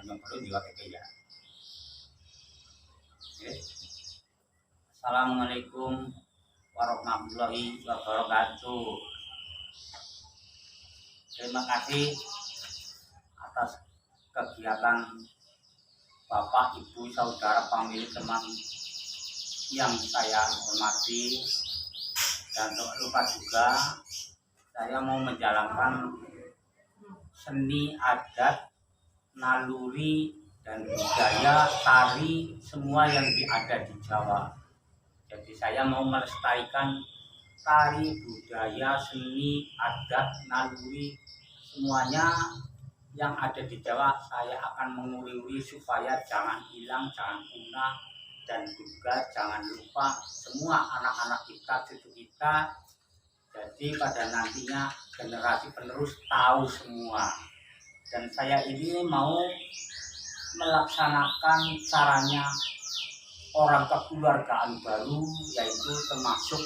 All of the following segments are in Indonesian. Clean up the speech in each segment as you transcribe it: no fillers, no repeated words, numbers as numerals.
yang perlu juga ya. Oke. Assalamualaikum warahmatullahi wabarakatuh. Terima kasih atas kegiatan Bapak, Ibu, Saudara, pemilik teman yang saya hormati, dan tak lupa juga saya mau menjalankan seni adat, naluri, dan budaya tari semua yang ada di Jawa. Jadi saya mau melestarikan tari, budaya, seni, adat, naluri, semuanya yang ada di Jawa saya akan menguri-uri supaya jangan hilang, jangan punah, dan juga jangan lupa semua anak-anak kita, cucu kita. Jadi pada nantinya generasi penerus tahu semua. Dan saya ini mau melaksanakan caranya orang kekeluargaan baru, yaitu termasuk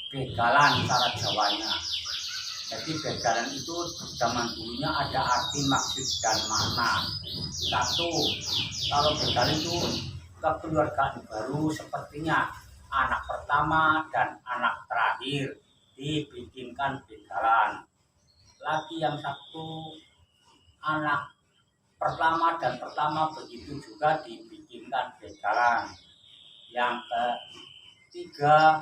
begalan cara Jawanya. Jadi begalan itu zaman dulunya ada arti, maksud, dan makna. Satu, kalau begalan itu kekeluargaan baru, sepertinya anak pertama dan anak terakhir dibikinkan begalan. Lagi yang satu, anak pertama dan pertama begitu juga dibikinkan begalan. Yang ketiga,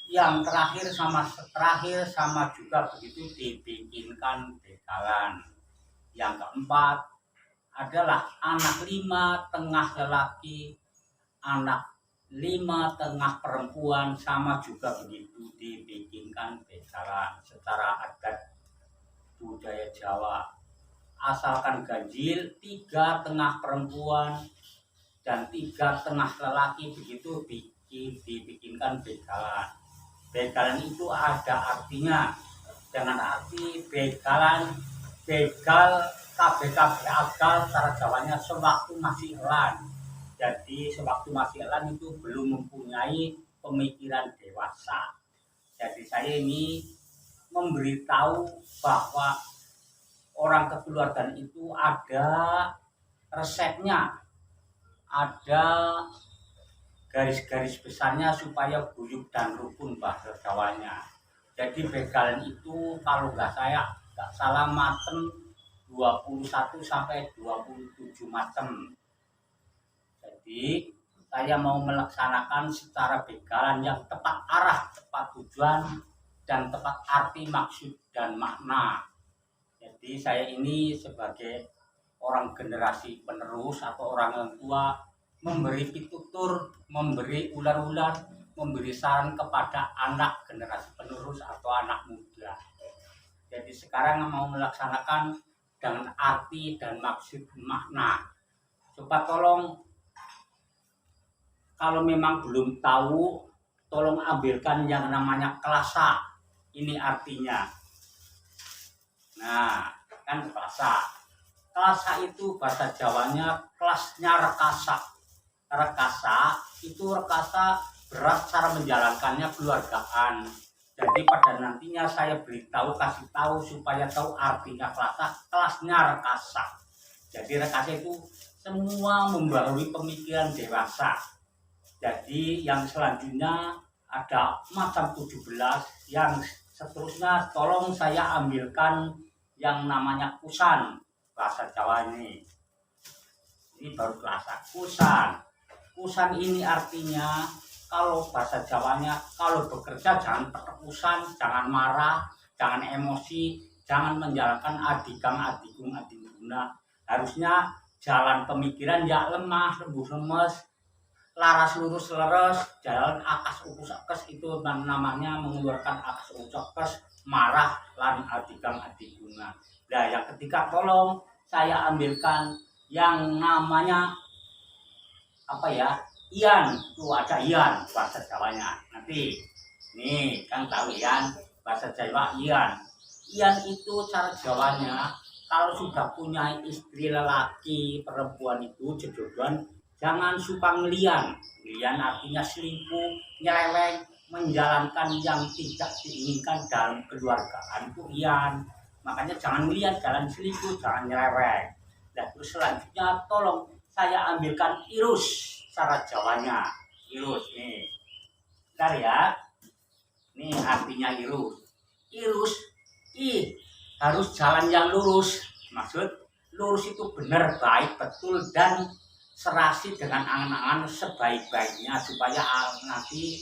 yang terakhir sama juga begitu dibikinkan begalan. Yang keempat adalah anak 5 tengah lelaki, anak 5 tengah perempuan sama juga begitu dibikinkan begalan. Secara adat budaya Jawa, asalkan ganjil 3 tengah perempuan dan 3 tengah lelaki begitu dibikinkan begalan. Begalan itu ada artinya, dengan arti begalan, begal, KBKB agal, cara Jawanya sewaktu masih elan. Jadi sewaktu masih elan itu belum mempunyai pemikiran dewasa. Jadi saya ini memberitahu bahwa orang kekeluargaan itu ada resepnya, ada garis-garis besarnya supaya guyup dan rukun bahasa Jawanya. Jadi begalan itu kalau nggak salah macam 21 sampai 27 macam. Jadi saya mau melaksanakan secara begalan yang tepat arah, tepat tujuan, dan tepat arti, maksud, dan makna. Jadi saya ini sebagai orang generasi penerus atau orang yang tua, memberi pitutur, memberi ular-ular, memberi saran kepada anak generasi penerus atau anak muda. Jadi sekarang mau melaksanakan dengan arti dan maksud makna. Coba tolong, kalau memang belum tahu, tolong ambilkan yang namanya klasa. Ini artinya. Nah, kan klasa. Klasa itu bahasa Jawanya kelasnya rekasa. Rekasa itu berat cara menjalankannya keluargaan. Jadi pada nantinya saya kasih tahu supaya tahu artinya kelasnya rekasa. Jadi rekasa itu semua membaharui pemikiran dewasa. Jadi yang selanjutnya ada macam 17, yang seterusnya tolong saya ambilkan yang namanya kusan bahasa Jawa ini. Ini baru klasa kusan. Kusan ini artinya kalau bahasa Jawanya, kalau bekerja jangan perkusan, jangan marah, jangan emosi, jangan menjalankan adigang, adigung, adiguna. Harusnya jalan pemikiran ya lemah, lembut lemes, laras lurus leres, jalan akas ukus akes, itu namanya mengeluarkan akas ukus akes, marah, lan adigang, adiguna. Nah yang ketiga tolong saya ambilkan yang namanya Ian. Tuh ada Ian bahasa Jawanya. Nanti nih kan tahu Ian bahasa Jawa. Ian itu cara Jawanya kalau sudah punya istri lelaki perempuan itu jodohan, jangan suka ngelian. Ngelian artinya selingkuh, nyeleweng, menjalankan yang tidak diinginkan dalam keluargaan itu Ian. makanya jangan lihat jalan selingkuh, jangan nyerewek. Nah terus selanjutnya tolong saya ambilkan irus cara Jawanya. Irus nih, bentar ya, ini artinya irus. Irus harus jalan yang lurus, maksud lurus itu benar, baik, betul, dan serasi dengan angan-angan sebaik-baiknya supaya nanti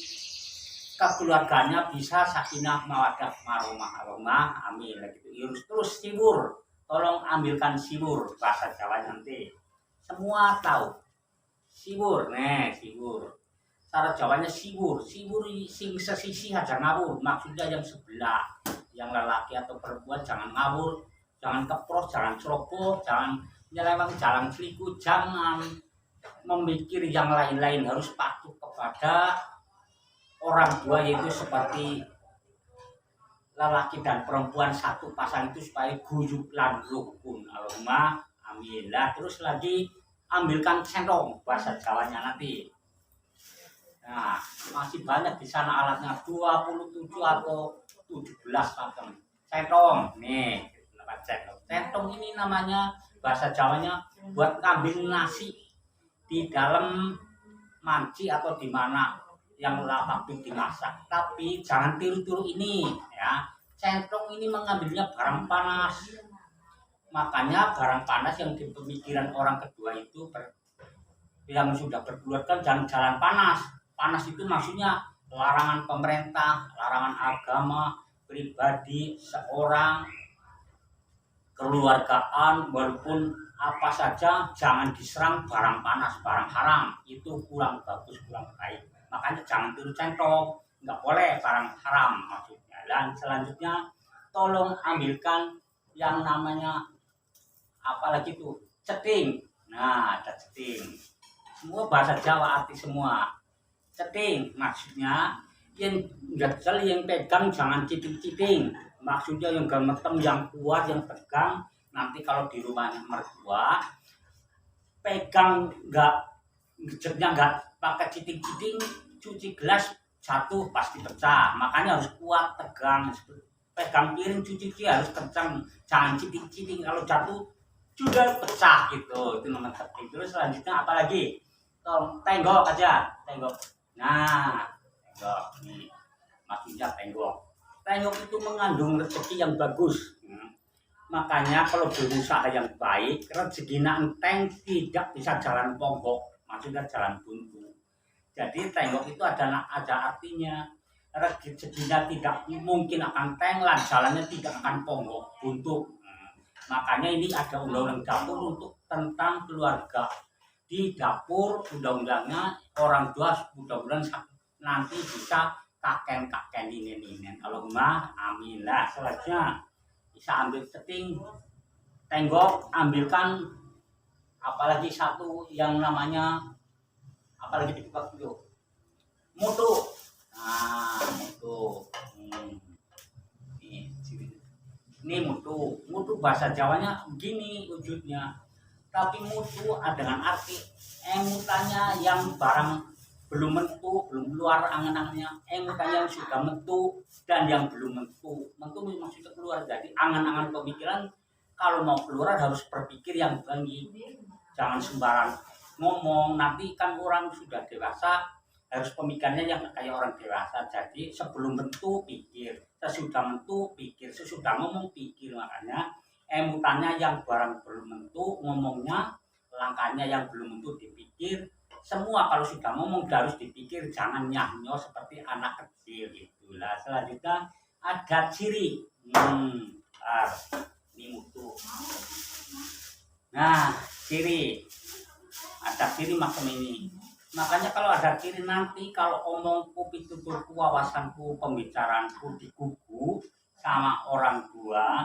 kekeluarganya bisa sakinah mawaddah warahmah. Amin. Gitu. Irus. Terus siwur, tolong ambilkan siwur, bahasa Jawa nanti semua tahu siwur. Siwur cara Jawanya siwur sing sesisi aja ngawur, maksudnya yang sebelah, yang lelaki atau perempuan jangan ngawur, jangan kepros, jangan ceroboh, jangan nyeleweng, jangan selingkuh, jangan memikir yang lain-lain, harus patuh kepada orang tua, yaitu seperti lelaki dan perempuan satu pasang itu supaya guyub lan rukun. Allahumma amin. Lah terus lagi ambilkan sendok, bahasa Jawanya nanti. Nah, masih banyak di sana alatnya, 27 atau 17 macam. Sendok, nih, sendok ini namanya bahasa Jawanya buat ngambil nasi di dalam manci atau di mana yang pabrik dimasak. Tapi jangan tiru-tiru ini, ya. Sendok ini mengambilnya barang panas. Makanya barang panas yang di pemikiran orang kedua itu yang sudah berkeluarga jangan jalan panas. Panas itu maksudnya larangan pemerintah, larangan agama, pribadi, seorang, keluargaan, walaupun apa saja jangan diserang barang panas, barang haram. Itu kurang bagus, kurang baik. Makanya jangan tiru centong, nggak boleh barang haram maksudnya. Dan selanjutnya tolong ambilkan yang namanya apalagi itu ceting. Nah, ada ceting. Semua bahasa Jawa arti semua. Ceting maksudnya yang gajal yang pegang jangan citing-citing, maksudnya yang gemetem, yang kuat, yang pegang. Nanti kalau di rumahnya mertua pegang nggak gejetnya, nggak pakai citing-citing, cuci gelas jatuh pasti pecah. Makanya harus kuat, tegang. Pegang piring cuci harus kencang, jangan citing-citing, kalau jatuh juga pecah gitu. Itu nomor satu. Terus selanjutnya apalagi tenggok aja, tenggok. Nah, tenggok nih, maksudnya tenggok. Tenggok itu mengandung rezeki yang bagus. Makanya kalau berusaha yang baik, rezekinya enteng, tidak bisa jalan ponggok, maksudnya jalan buntu. Jadi tenggok itu ada artinya, rezekinya tidak mungkin akan tenglan, jalannya tidak akan ponggok, buntu. Makanya ini ada undang-undang dapur untuk tentang keluarga. Di dapur undang-undangnya orang tua mudah-mudahan nanti bisa kakek ini. Allahumma amin. Lah selanjutnya bisa ambil ceting, tenggok, ambilkan apalagi satu yang namanya apalagi dibuka dulu, mutu. Nah, mutu. Ini mutu bahasa Jawanya begini wujudnya. Tapi mutu dengan arti emutannya yang barang belum mentu, belum keluar angan-angannya, emutannya yang sudah mentu dan yang belum mentu. Mentu maksudnya keluar. Jadi angan-angan pemikiran kalau mau keluar harus berpikir yang baik. Jangan sembarang ngomong, nanti kan orang sudah dewasa harus pemikirannya yang kayak orang dewasa. Jadi sebelum mentu pikir, sesudah mentu pikir, sesudah ngomong pikir. Makanya emutannya yang barang belum mentu, ngomongnya langkahnya yang belum mentu dipikir. Semua kalau sudah ngomong harus dipikir, jangan nyahnyo seperti anak kecil. Itulah selanjutnya ada ciri. Ini mutu. Nah, ciri ada ciri macam ini. Makanya kalau ada ciri nanti kalau omongku, pituturku, wawasanku, pembicaraanku digugu sama orang tua,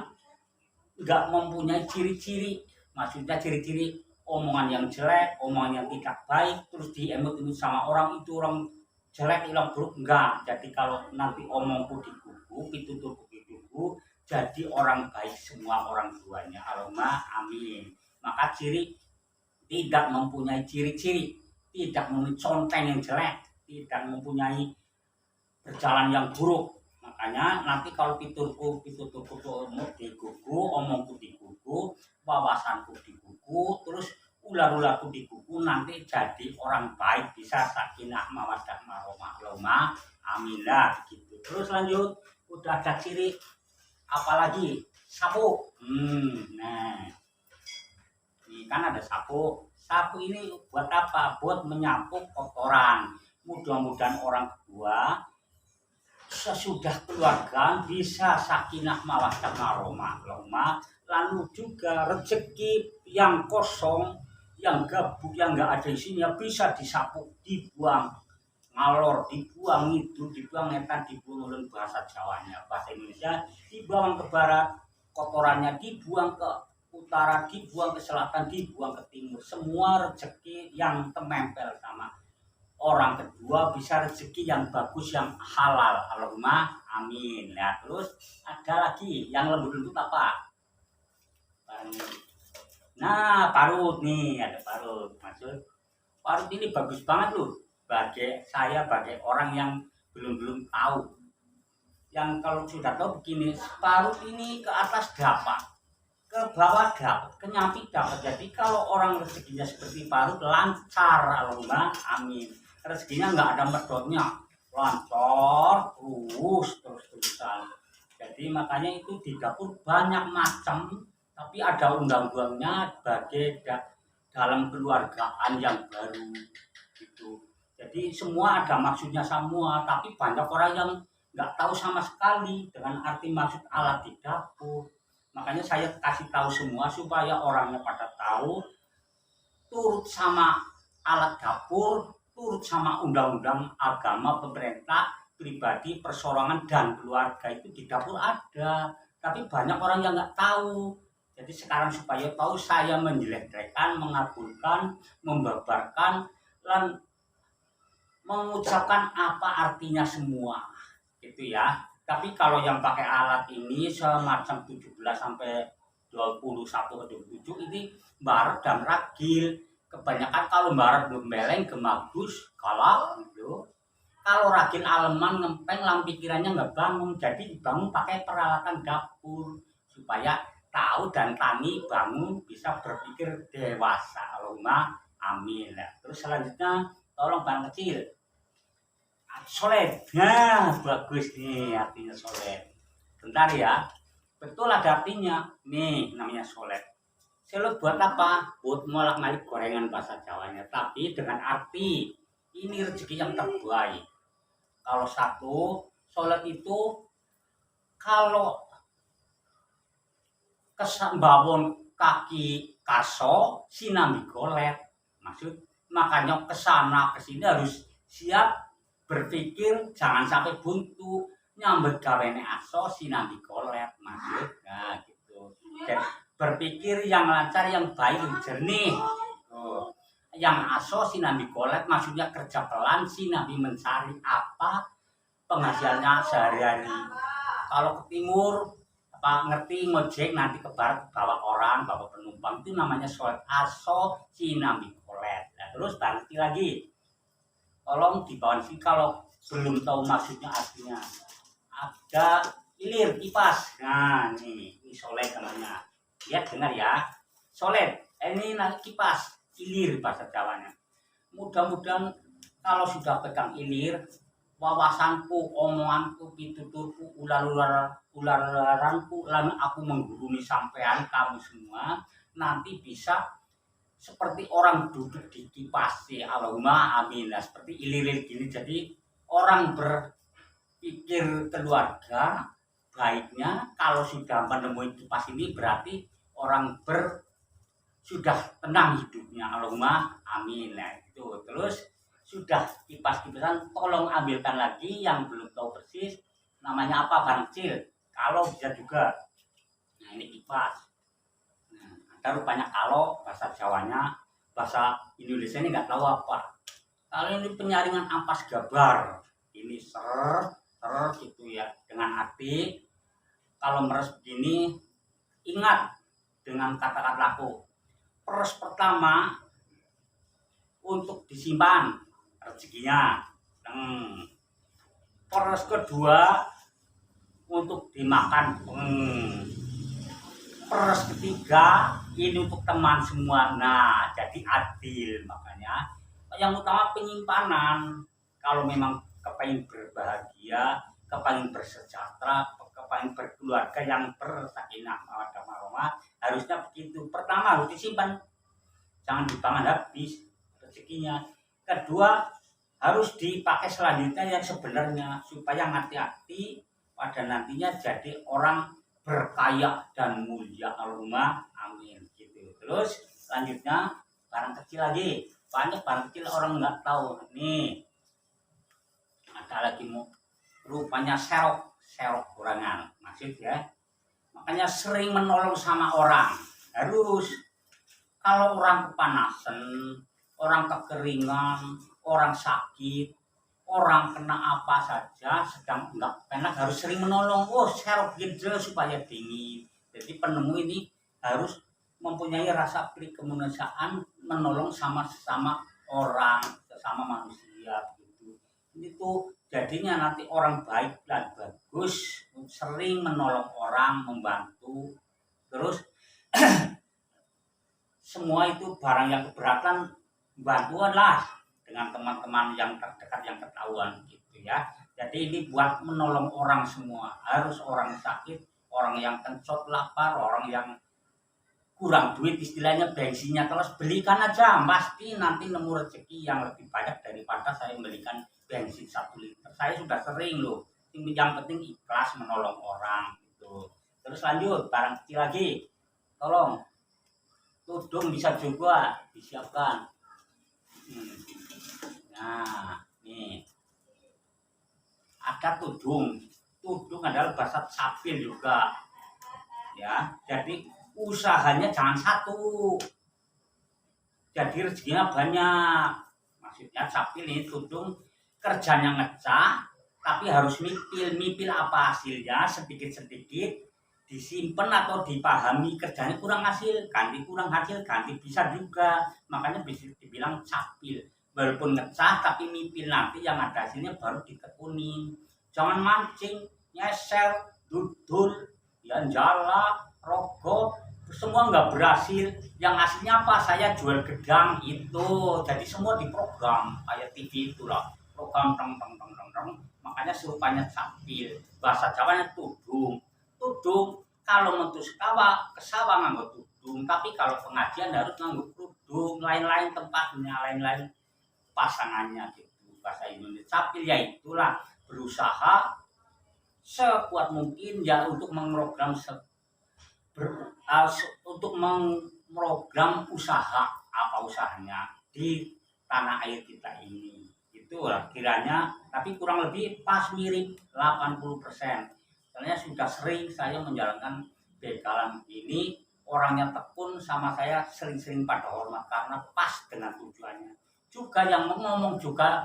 nggak mempunyai ciri-ciri, maksudnya ciri-ciri omongan yang jelek, omongan yang tidak baik, terus diemut-emut sama orang, itu orang jelek, orang buruk, enggak. Jadi kalau nanti omongku digugu, pituturku digugu, jadi orang baik semua orang tuanya. Allahumma amin. Maka ciri tidak mempunyai ciri-ciri, tidak mempunyai conteng yang jelek, tidak mempunyai berjalan yang buruk. Makanya nanti kalau pituturku digugu, omongku digugu, wawasanku digugu, terus ular-ularku digugu, nanti jadi orang baik, bisa sakinah mawaddah warahmah. Aminah gitu. Terus lanjut, udah ada ciri apalagi sapu. Nah, ini kan ada sapu. Sapu ini buat apa? Buat menyapu kotoran. Mudah-mudahan orang tua sesudah keluarga bisa sakinah mawaddah warahmah, lalu juga rezeki yang kosong, yang gabut, yang nggak ada isinya bisa disapu, dibuang ngalor, dibuang itu, dibuang etan, dibuang ulun bahasa Jawanya, bahasa Indonesia, dibuang ke barat, kotorannya dibuang ke utara, dibuang ke selatan, dibuang ke timur, semua rezeki yang temempel sama orang kedua bisa rezeki yang bagus, yang halal. Allahumma amin. Nah, terus ada lagi yang lembut-lembut apa? Nah, parut nih, ada parut. Maksud parut ini bagus banget loh. Bagi saya, bagi orang yang belum tahu. Yang kalau sudah tahu begini, parut ini ke atas dapat, ke bawah dapat, ke nyampi dapat. Jadi kalau orang rezekinya seperti parut, lancar. Allahumma amin. Rezekinya nggak ada medotnya, lancar terus-terusan. Jadi makanya itu di dapur banyak macam, tapi ada undang-undangnya sebagai dalam keluargaan yang baru gitu. Jadi semua ada maksudnya semua, tapi banyak orang yang nggak tahu sama sekali dengan arti maksud alat di dapur. Makanya saya kasih tahu semua supaya orangnya pada tahu, turut sama alat dapur, turut sama undang-undang agama, pemerintah, pribadi, persorangan, dan keluarga itu di dapur ada. Tapi banyak orang yang nggak tahu. Jadi sekarang supaya tahu, saya menjelekkan, mengabulkan, membabarkan, dan mengucapkan apa artinya semua. Gitu ya. Tapi kalau yang pakai alat ini semacam 17 sampai 21 ke 27 ini baret dan ragil. Kebanyakan kalau baret belum beleng gemagus kalau gitu. Kalau ragil aleman ngempeng lam pikirannya nggak bangun, jadi bangun pakai peralatan dapur supaya tahu dan tani bangun bisa berpikir dewasa. Allahumma amin. Terus selanjutnya tolong bang kecil soleh. Nah, bagus nih artinya soleh. Bentar ya. Betul ada artinya. Nih namanya soleh. Soleh buat apa? Buat molak-malik gorengan bahasa Jawanya. Tapi dengan arti ini rezeki yang terbaik. Kalau satu, soleh itu kalau kesambawon kaki kaso sinambi golet. Maksud makanya kesana kesini harus siap berpikir, jangan sampai buntu, nyambet gawene aso sinambi golet. Maksud nah gitu. Jadi berpikir yang lancar, yang baik, yang jernih. Yang aso sinambi golet maksudnya kerja pelan, sinambi mencari apa penghasilannya sehari-hari. Kalau ke timur apa ngerti ngojek, nanti ke barat bawa orang, bawa penumpang, itu namanya solet aso sinambi golet. Nah, terus ganti lagi. Tolong di bawah sini kalau belum tahu maksudnya artinya. Ada ilir kipas. Nah, ini solet namanya. Lihat dengar ya. Solet, ini kipas, ilir bahasa Jawanya. Mudah-mudahan kalau sudah pegang ilir, wawasanku, omonganku, pituturku, ular-ularanku, lalu aku menggurumi sampean kamu semua, nanti bisa seperti orang duduk di kipas. Allahumma amin. Nah, seperti ilir gini. Jadi orang berpikir keluarga baiknya kalau sudah menemui kipas ini berarti orang sudah tenang hidupnya. Allahumma amin. Nah, itu terus sudah kipas-kipasan, tolong ambilkan lagi yang belum tahu persis namanya apa bang kecil. Kalau bisa juga. Nah, ini kipas. Ada rupanya kalau bahasa Jawanya, bahasa Indonesia ini nggak tahu apa. Kalau ini penyaringan ampas gabar, ini ser gitu ya, dengan arti kalau meres begini, ingat dengan kata-kataku. Peres pertama untuk disimpan rezekinya. Peres kedua untuk dimakan. Peres ketiga ini untuk teman semua. Nah, jadi adil. Makanya yang utama penyimpanan. Kalau memang kepengen berbahagia, kepengen bersejahtera, kepengen berkeluarga yang bersakinah mawaddah warahmah, harusnya begitu. Pertama harus disimpan, jangan dipangan habis rezekinya. Kedua harus dipakai selanjutnya yang sebenarnya, supaya hati-hati pada nantinya jadi orang berkaya dan mulia. Allahumma amin gitu. Terus selanjutnya barang kecil lagi, banyak barang kecil orang nggak tahu. Nih ada lagi rupanya serok kurangan maksud ya. Makanya sering menolong sama orang. Harus, kalau orang kepanasan, orang kekeringan, orang sakit, orang kena apa saja sedang enggak enak, harus sering menolong. Serok gitu supaya dingin. Jadi penemu ini harus mempunyai rasa kemanusiaan, menolong sama sesama orang, sesama manusia gitu. Itu jadinya nanti orang baik dan bagus, sering menolong orang, membantu. Terus semua itu barang yang keberatan, bantuan lah dengan teman-teman yang terdekat yang ketahuan gitu ya. Jadi ini buat menolong orang semua, harus orang sakit, orang yang kencot lapar, orang yang kurang duit, istilahnya bensinnya terus belikan aja, pasti nanti nemu rezeki yang lebih banyak daripada saya belikan bensin 1 liter. Saya sudah sering loh. Yang penting ikhlas menolong orang gitu. Terus lanjut barang kecil lagi, tolong tudung bisa juga disiapkan. Nah, nih ada tudung. Tudung adalah bahasa sapil juga, ya. Jadi usahanya jangan satu, jadi rezekinya banyak. Maksudnya sapil ini tudung kerjanya ngecah, tapi harus mipil apa hasilnya, sedikit-sedikit disimpan atau dipahami kerjanya kurang hasil, ganti kurang hasil, ganti bisa juga. Makanya bisa dibilang sapil. Walaupun ngecah tapi mipil, nanti yang ada hasilnya baru ditekunin. Jangan mancing, nyeser, dudul, ya jala, rokok, semua nggak berhasil. Yang hasilnya apa? Saya jual gedang itu. Jadi semua diprogram kayak TV itulah. Program teng. Makanya serupanya sapil. Bahasa Jawanya tudung. Tudung kalau mentus ke sawah nganggo tudung, tapi kalau pengajian harus nganggo tudung. Lain-lain tempatnya, lain-lain pasangannya gitu. Bahasa Indonesia sapil ya itulah, berusaha sekuat mungkin ya untuk memprogram untuk memprogram usaha, apa usahanya di tanah air kita ini. Itulah kiranya, tapi kurang lebih pas mirip 80%. Soalnya sudah sering saya menjalankan bekalan ini, orangnya tekun sama saya, sering-sering pada hormat karena pas dengan tujuannya. Juga yang ngomong juga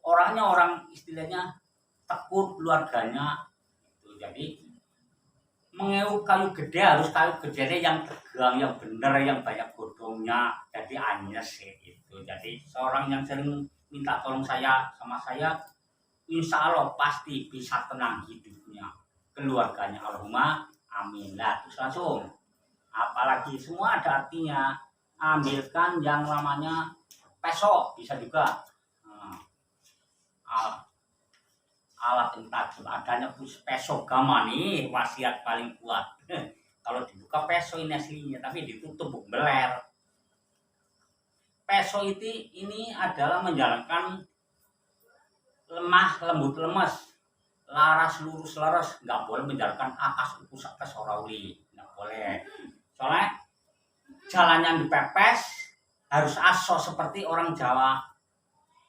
orangnya orang istilahnya tekun, keluarganya itu. Jadi mengeu kayu gede harus kayu gedenya yang tegang, yang benar, yang banyak godongnya, jadi anyes gitu. Jadi seorang yang sering minta tolong saya sama saya, insya Allah pasti bisa tenang hidupnya, keluarganya. Allahumma amin. Lah terus langsung, apalagi semua ada artinya. Ambilkan yang namanya peso, bisa juga alat yang tajam. Adanya peso gama nih, wasiat paling kuat. Kalau dibuka peso ini aslinya, tapi ditutup beler. Peso itu ini adalah menjalankan lemah lembut lemes, laras lurus leres, nggak boleh menjalankan akas ukus akas orauli, nggak boleh. Soalnya jalan yang dipepes harus aso seperti orang Jawa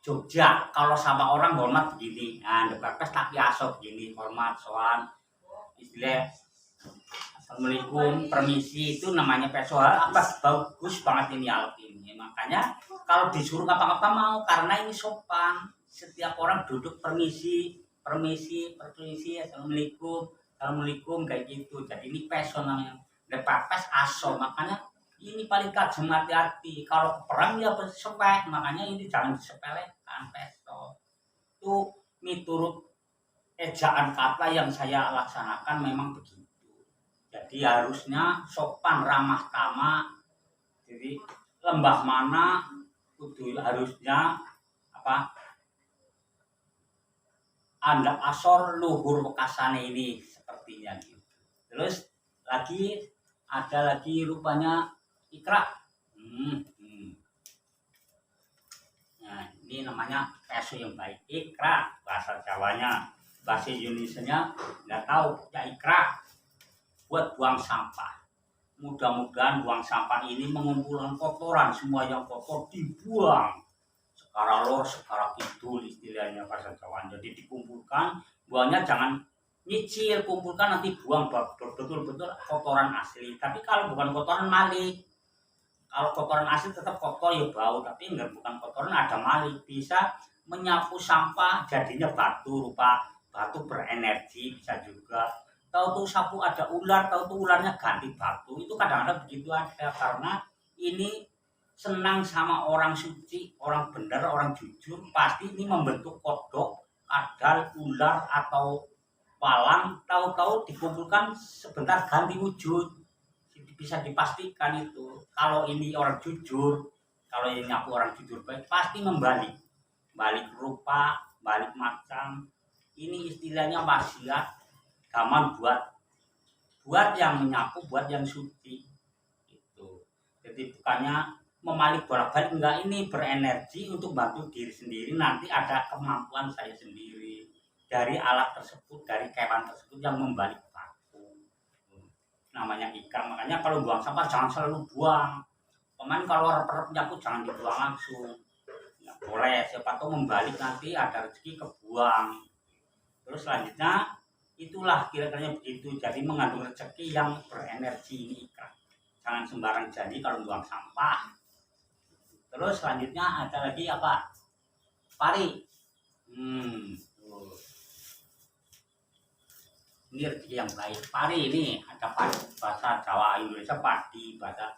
Jogja. Kalau sama orang hormat begini, nah dipepes tapi aso begini, hormat soal istilah assalamualaikum, permisi, itu namanya peso. Apa bagus banget ini alat ini. Makanya kalau disuruh apa-apa mau, karena ini sopan. Setiap orang duduk permisi, assalamualaikum kayak gitu. Jadi ini peso namanya. Dipepes aso, makanya ini paling tajam, hati-hati. Kalau perang ya sepek, makanya ini jangan disepelekan peso. Itu miturut ejaan kata yang saya laksanakan memang begitu. Jadi harusnya sopan ramah tamah. Jadi lembah mana kudu harusnya apa? Andap asor luhur wekasane ini sepertinya gitu. Terus lagi ada lagi rupanya ikra. Nah, ini namanya peso yang baik. Ikra bahasa Jawanya, bahasa Indonesianya nggak tahu ya ikra. Buat buang sampah. Mudah-mudahan buang sampah ini mengumpulkan kotoran, semua yang kotor dibuang. Sekarang lor, sekarang kidul istilahnya bahasa Jawa. Jadi dikumpulkan, buangnya jangan nyicil, kumpulkan nanti buang betul-betul kotoran asli. Tapi kalau bukan kotoran malik, kalau kotoran asli tetap kotor ya bau, tapi enggak bukan kotoran ada malik. Bisa menyapu sampah jadinya batu, rupa batu berenergi bisa juga. Tahu tuh sapu ada ular, tahu tuh ularnya ganti batu. Itu kadang-kadang begitu ada karena ini senang sama orang suci, orang benar, orang jujur. Pasti ini membentuk kodok, kadal, ular atau walang. Tahu-tahu dikumpulkan sebentar ganti wujud. Bisa dipastikan itu. Kalau ini orang jujur, kalau ini nyapu orang jujur baik, pasti membalik. Balik rupa, balik macam. Ini istilahnya wasiat. Gaman buat yang menyapu, buat yang suci itu. Jadi bukannya memalik bolak-balik, enggak, ini berenergi untuk bantu diri sendiri. Nanti ada kemampuan saya sendiri dari alat tersebut, dari kewan tersebut yang membalik batu. Namanya ikan. Makanya kalau buang sampah jangan selalu buang. Kemarin kalau rep-rep nyapu jangan dibuang langsung. Nggak boleh, siapa tahu membalik nanti ada rezeki kebuang. Terus selanjutnya itulah kira-kira begitu. Jadi mengandung rezeki yang berenergi ini ikan. Jangan sembarang jadi kalau buang sampah. Terus selanjutnya ada lagi apa? Pari. Ini rezeki yang baik. Pari ini ada pari, bahasa Jawa Indonesia padi, bahasa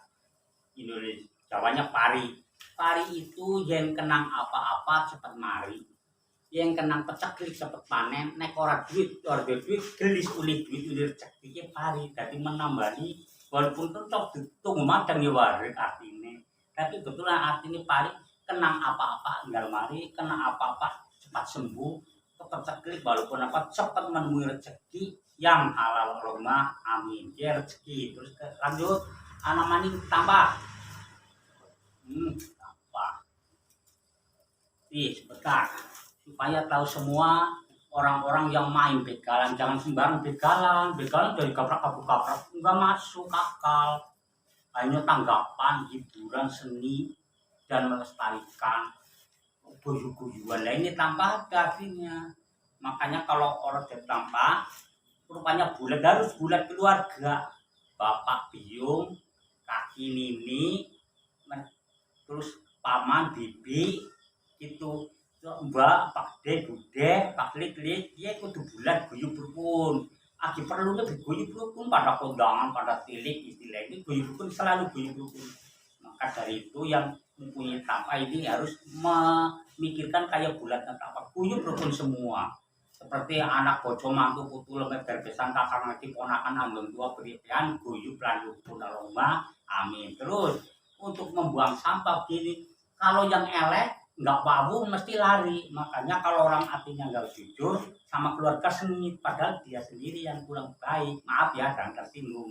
Indonesia Jawanya pari. Pari itu yang kenang apa-apa cepat mari. Yang kenang peceklik cepet panen, nek ora duit gelis uli duit rezeki iki pari. Dadi menambahi walaupun cocok ditunggu madang ya warik artine. Tapi kebetulan artine pari kenang apa-apa enggal mari, kena apa-apa cepat sembuh, kepeceklik walaupun apa cepat menemui rezeki yang halal rumah. Amin. Ya rezeki. Terus lanjut maning tambah. Tambah. Sebentar. Supaya tahu semua orang-orang yang main begalan, jangan sembarang begalan dari kaprak-kaprak enggak masuk akal. Hanya tanggapan, hiburan, seni dan melestarikan guyu-guyuan. Nah ini tanpa ada artinya. Makanya kalau orang jadi tanpa rupanya bulat, harus bulat keluarga, bapak biung, kaki nini, terus paman bibi itu. Mbak, Pak De, Bude, Pak Lik, ya kudu bulan guyub rukun. Aki perlunya berguyub rukun pada kondangan, pada tilik istilah ini guyub rukun, selalu guyub rukun. Maka dari itu yang mempunyai tanpa ini harus memikirkan kayak bulan tanpa guyub rukun semua. Seperti anak bojo mantu putu lemah berbesan kakak ngati ponakan andong tua berikan guyub lan rukun aroma. Amin. Terus untuk membuang sampah begini, kalau yang elek nggak babu mesti lari. Makanya kalau orang hatinya nggak jujur sama keluarga sengit, padahal dia sendiri yang kurang baik. Maaf ya, jangan tersinggung.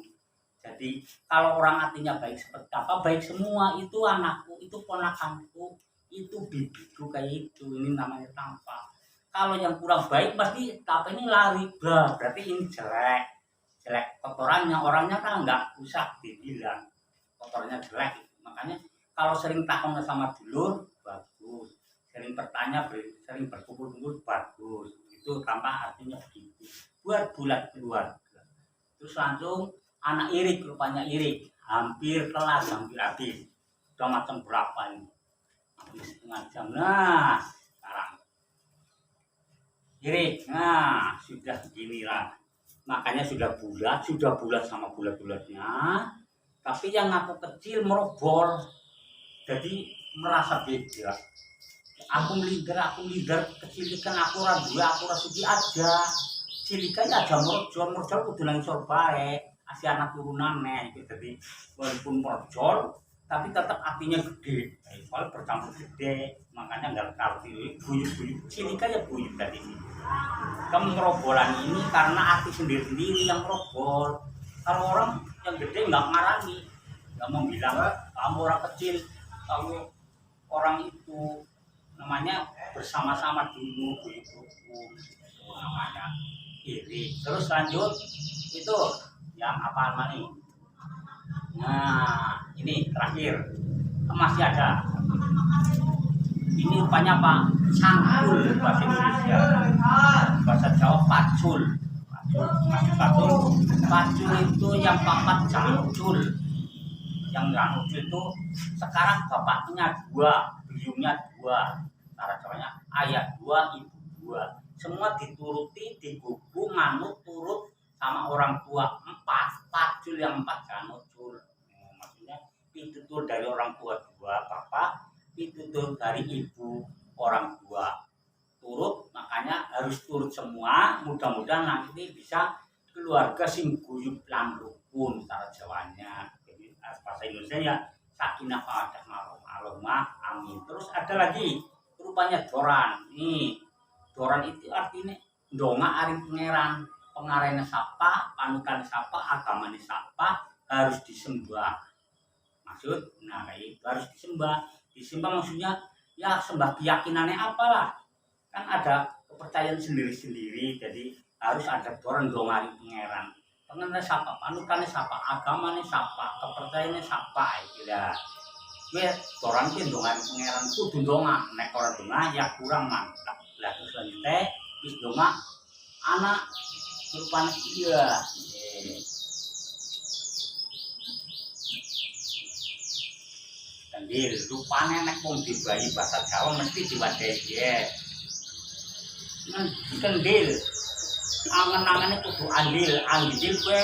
Jadi kalau orang hatinya baik seperti apa, baik semua. Itu anakku, itu ponakanku, itu bibiku kayak itu. Ini namanya tanpa. Kalau yang kurang baik pasti apa ini lari. Berarti ini jelek kotorannya. Orangnya kan nggak usah dibilang kotornya jelek. Makanya kalau sering takon sama dulur bagus, sering bertanya, sering berkumpul-kumpul bagus. Itu tanpa artinya begitu. Buat bulat keluarga. Terus langsung anak irik, rupanya irik, hampir kelas, hampir habis. Udah macam berapa ini? Habis setengah jam. Nah, sekarang irik. Nah, sudah begini lah. Makanya sudah bulat sama bulat-bulatnya. Tapi yang aku kecil merobol. Jadi merasa beda. Aku leader kecilikan aku ora duwe aku ora suci aja. Cilikan ya aja merjol kudu nang isor bae. Asih anak turunane gitu. Jadi walaupun merjol tapi tetap apinya gede. Soal bercampur gede, makanya enggak tahu buyut-buyut. Cilikan ya buyut tadi sih. Kemerobolan ini karena api sendiri-sendiri yang merobol. Kalau orang yang gede nggak marani, nggak mau bilang kamu orang kecil, kamu orang itu namanya bersama-sama dulu itu namanya iri. Terus lanjut itu yang apa namanya? Nah ini terakhir masih ada. Ini rupanya apa? Cangkul bahasa Indonesia, bahasa Jawa pacul. Pacul itu yang papat cangkul. Yang cangkul itu sekarang bapaknya dua, biungnya dua. Cara Jawanya ayah dua, ibu dua. Semua dituruti, digugu, manut, turut sama orang tua empat. Pacul yang empat cangkul. Maksudnya pitutur dari orang tua dua, bapak. Pitutur dari ibu orang tua turut, makanya harus turut semua. Mudah-mudahan nanti bisa keluarga sing guyub lan rukun cara Jawanya. Jadi bahasa Indonesia ya sakinah mawaddah warahmah, amin. Terus ada lagi rupanya doran. Nih doran itu artinya ndonga ari pangeran, pengarene sapa, panutane sapa, agamane sapa, harus disembah. Maksud nah itu harus disembah. Disembah maksudnya ya sembah keyakinannya apalah, kan ada kepercayaan sendiri-sendiri. Jadi harus ada orang dongari pangeran, pengennya siapa, panutannya siapa, agamanya siapa, kepercayaannya siapa ya. Gue orang itu dongari pangeran kudu donga, nek orang donga ya kurang mantap lah. Terus selanjutnya bis donga anak rupanya iya kendil rupane nek wong dibayi bahasa Jawa mesti diwadahi ya. Kendil angen-angene kudu andil kowe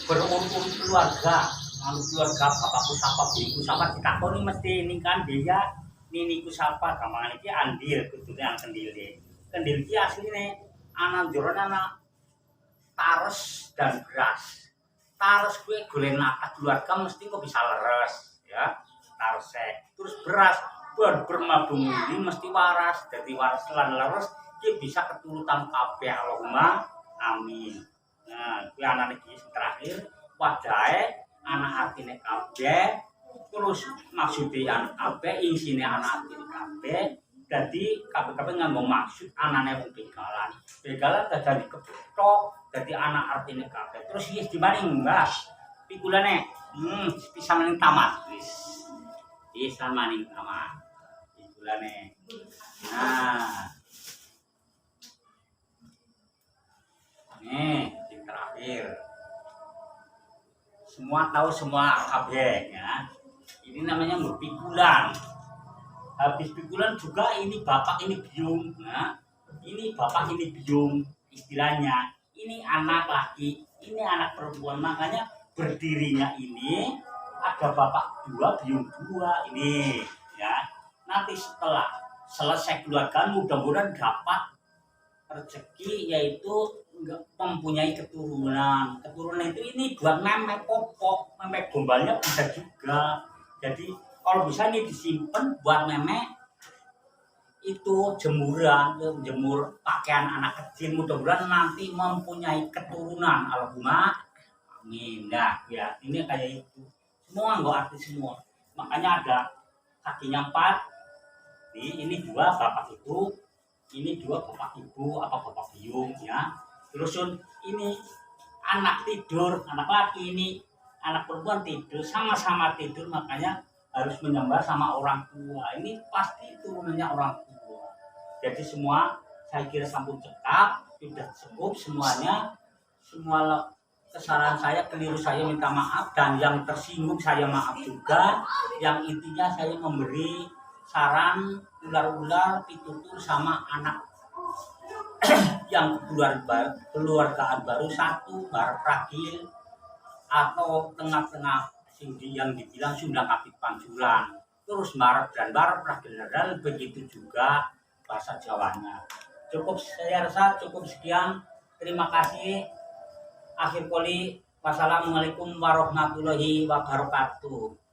berurut-urut keluarga. Anu keluarga bapakku sapa, ibuku sapa ditakoni mesti ning kan dia niniku sapa, gampang iki andil kudune ang kendil. Kendil iki asline ana njorone ana tares dan beras. Tares kowe golek nafkah keluarga mesti kok bisa leres ya. Tarsek terus beras bermabung ini mesti waras, jadi waras lan leres iki bisa keturutan kabeh Allahumma amin. Nah kuwi anane iki terakhir wadahe anak artine kabeh, terus maksudnya anak kabeh, isine anak artine kabeh. Jadi kabeh-kabeh nganggo maksud anane wong begalan. Begalan dadi kepethok, dadi anak artine kabeh. Terus wis dimaning Mbah pikulane bisa maning tamat wis. Bisa maning tamat pikulane. Nah nih yang terakhir semua tahu semua kabeh ya. Ini namanya pikulan. Habis pikulan juga ini bapak ini biung. Nah, ini bapak ini biung istilahnya. Ini anak laki, ini anak perempuan. Makanya berdirinya ini ada bapak dua, biung dua ini ya. Nanti setelah selesai keluarga mudah-mudahan dapat rezeki yaitu mempunyai keturunan. Keturunan itu ini buat memek popok, memek gombalnya bisa juga. Jadi kalau bisa ini disimpan buat memek itu jemuran, jemur pakaian anak kecil. Mudah-mudahan nanti mempunyai keturunan. Allahumma amin. Nah ya ini kayak itu. Semua nggak arti semua. Makanya ada kakinya 4. Ini 2 bapak itu, ini 2 bapak ibu apa bapak biung ya. Terus ini anak tidur, anak laki ini anak perempuan tidur, sama-sama tidur, makanya harus menyembah sama orang tua. Ini pasti turunannya orang tua. Jadi semua saya kira sampun cekap, sudah cukup semuanya. Semua kesalahan saya, keliru saya minta maaf, dan yang tersinggung saya maaf juga. Yang intinya saya memberi saran ular-ular pitutur sama anak yang keluargaan baru, satu bar ragil atau tengah-tengah yang dibilang sudah kapit pancuran. terus marep dan general, begitu juga bahasa Jawanya. Cukup, saya rasa cukup sekian. Terima kasih. Akhir kali, wassalamualaikum warahmatullahi wabarakatuh.